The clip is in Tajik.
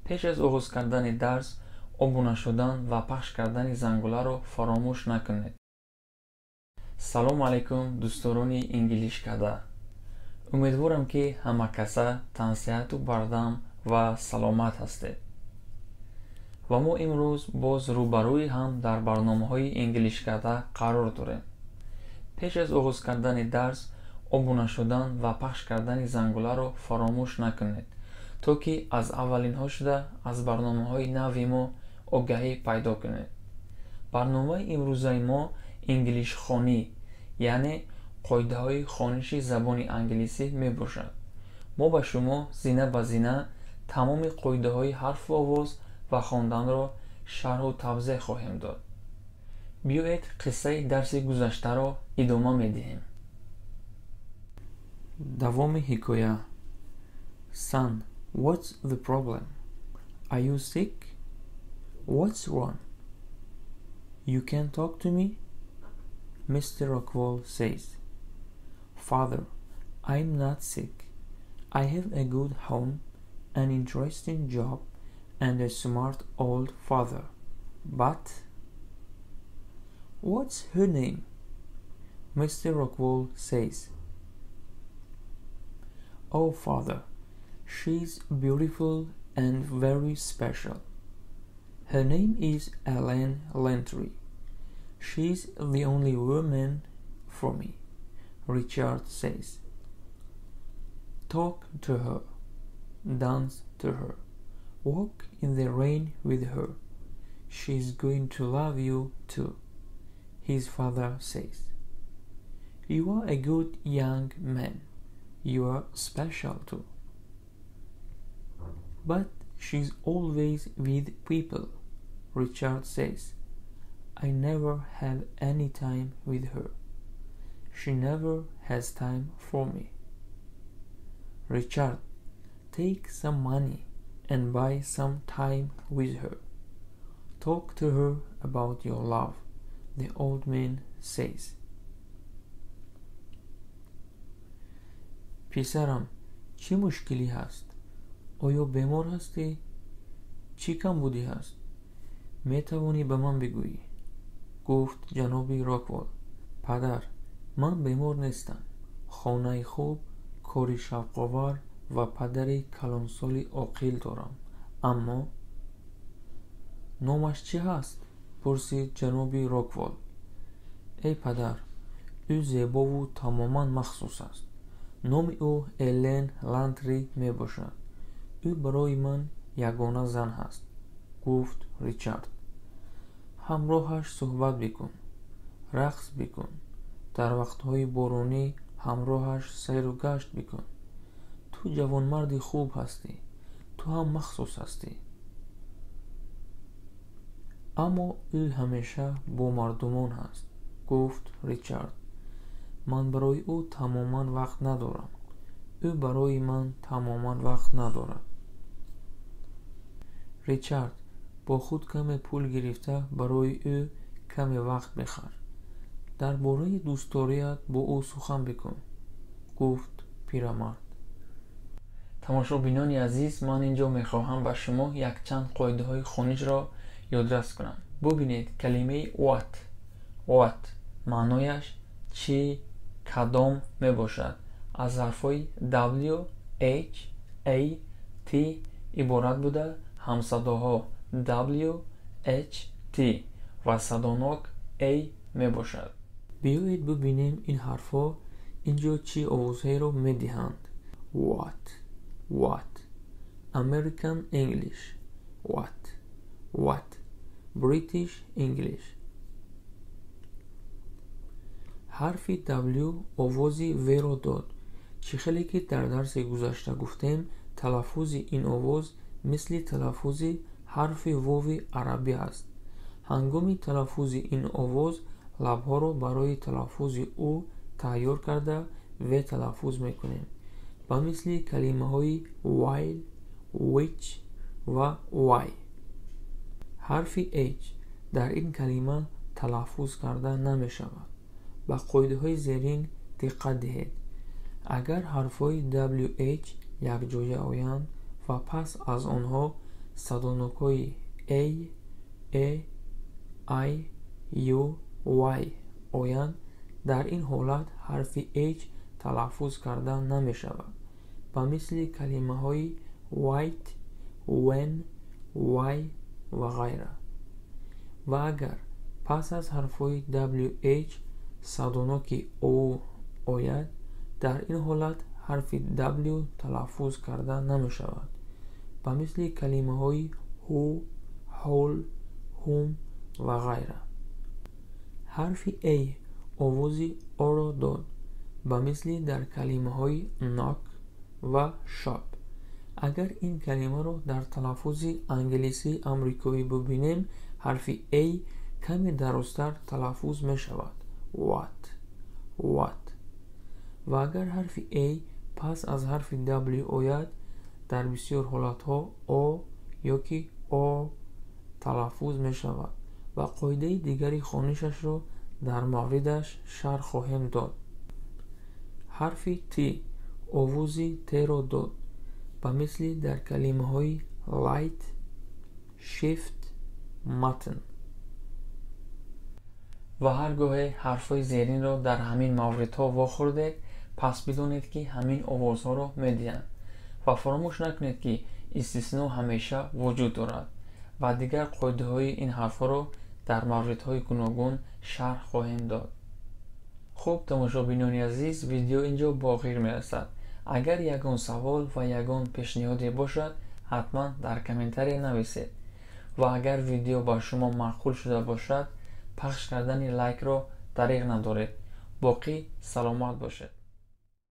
пеш аз оғоз кардани дарс обуна шудан ва пахш кардани зангуларо фаромӯш накунед. салом алайкум дӯсторони инглишкада. умедворам ки ҳамакаса тансиҳату бардам ва саломат ҳастед. ва мо имрӯз боз рӯбарӯи ҳам дар барномаҳои инглишкада қарор дорем. пеш аз оғоз кардани дарс обуна шудан ва пахш кардани зангуларо фаромӯш накунед, то ки аз аввалинҳо шуда аз барномаҳои нави мо огаҳӣ пайдо кунед. барномаи имрӯзаи мо инглишхонӣ, яъне қоидаҳои хониши забони англисӣ мебошад. мо ба шумо зина ба зина тамоми қоидаҳои ҳарфу овоз ва хонданро шарҳу тавзеҳ хоҳем дод. биёед қиссаи дарси гузаштаро идома медиҳем. давоми ҳикоя. Son, what's the problem? Are you sick? What's wrong? You can't talk to me? Mr. Rockwell says, Father, I'm not sick. I have a good home, an interesting job, and a smart old father. But what's her name? Mr. Rockwell says, Oh, Father, she's beautiful and very special. Her name is Ellen Lantry. She's the only woman for me, Richard says. Talk to her, dance to her, walk in the rain with her. She's going to love you too, his father says. You are a good young man. You are special too. But she's always with people, Richard says. I never have any time with her. She never has time for me. Richard, take some money and buy some time with her. Talk to her about your love, the old man says. پسرم چی مشکلی هست؟ آیا بیمار هستی؟ چی کم بودی هست؟ می توانی به من بگویی؟ گفت جناب راکوال. پدر، من بیمار نیستم. خانه خوب، کاری شوق‌آور و پدری کلانسالی عاقل دارم. اما نامش چی هست؟ پرسید جناب راکوال. ای پدر، او زیبا و تماما مخصوص است. نام او الن لانتری می باشد. او برای من یگانه زن هست. گفت ریچارد. همراهش صحبت بکن، رقص بکن، در وقتهای بارانی همراهش سیر و گشت بکن. تو جوانمردی خوب هستی، تو هم مخصوص هستی. اما او همیشه با مردمان هست. گفت ریچارد. من برای او تماما وقت ندارم. او برای من تماما وقت ندارد. ریچارد، با خود کمی پول گرفته برای او کمی وقت بخر. درباره دوستداریت با او سخن بکن. گفت پیرمرد. тамошобинони азиз, ман инҷо мехоҳам ба шумо якчанд қоидаҳои хониш ро ёдрас кунам. бубинед калимаи what маънояш чӣ, кадом мебошад. аз ҳарфҳои w, h, a, t иборат буда ҳамсадоҳо w, h, t ва садонок a мебошад. биёед бубинем ин ҳарфҳо инҷо чӣ овозҳоеро медиҳанд. what, American English, what, British English. ҳарфи w овози v-ро дод. чӣ хеле ки дар дарси гузашта гуфтем, талаффузи ин овоз мисли талаффузи ҳарфи вови арабӣ аст. ҳангоми талаффузи ин овоз лабҳоро барои талаффузи ӯ тайёр карда v талаффуз мекунем, ба мисли калимаҳои while, which ва why. ҳарфи h дар ин калима талаффуз карда намешавад. ба қоидаҳои зерин диққат диҳед. агар ҳарфҳои wh якҷоя оянд ва пас аз онҳо садонокҳои A, E, I, U, Y оянд, дар ин ҳолат ҳарфи H талаффуз карда намешавад, ба мисли калимаҳои white, when, why ва ғайра. ва агар пас аз ҳарфҳои WH садоноки O ояд, дар ин ҳолат ҳарфи W талаффуз карда намешавад, ба мисли калимаҳои who, whole, whom ва ғайра. ҳарфи A овози О-ро дод, ба мисли дар калимаҳои knock ва shop. агар ин калимаро дар талаффузи англисии амрикоӣ бубинем, ҳарфи A каме дарозтар талаффуз мешавад: what, what. ва агар ҳарфи A пас аз ҳарфи W ояд, дар бисёр ҳолатҳо O ё ки O талаффуз мешавад ва қоидаи дигари хонишашро дар мавридаш шарҳ хоҳем дод. ҳарфи T овози T-ро дод, ба мисли дар калимаҳои light, shift, mutton. ва ҳар гоҳе ҳарфҳои зеринро дар ҳамин мавридҳо вохӯрдед, пас бидонед ки ҳамин овозҳоро медиҳанд ва фаромӯш накунед ки истисно ҳамеша вуҷуд дорад ва дигар қоидаҳои ин ҳарфҳоро дар мавридҳои гуногун шарҳ хоҳем дод. хуб, тамошобинони азиз, видео инҷо ба охир мерасад. агар ягон савол ва ягон пешниҳоде бошад, ҳатман дар комментария нависед ва агар видео ба шумо маъқул шуда бошад, пахш кардани лайкро дариғ надоред. боқӣ саломат бошед.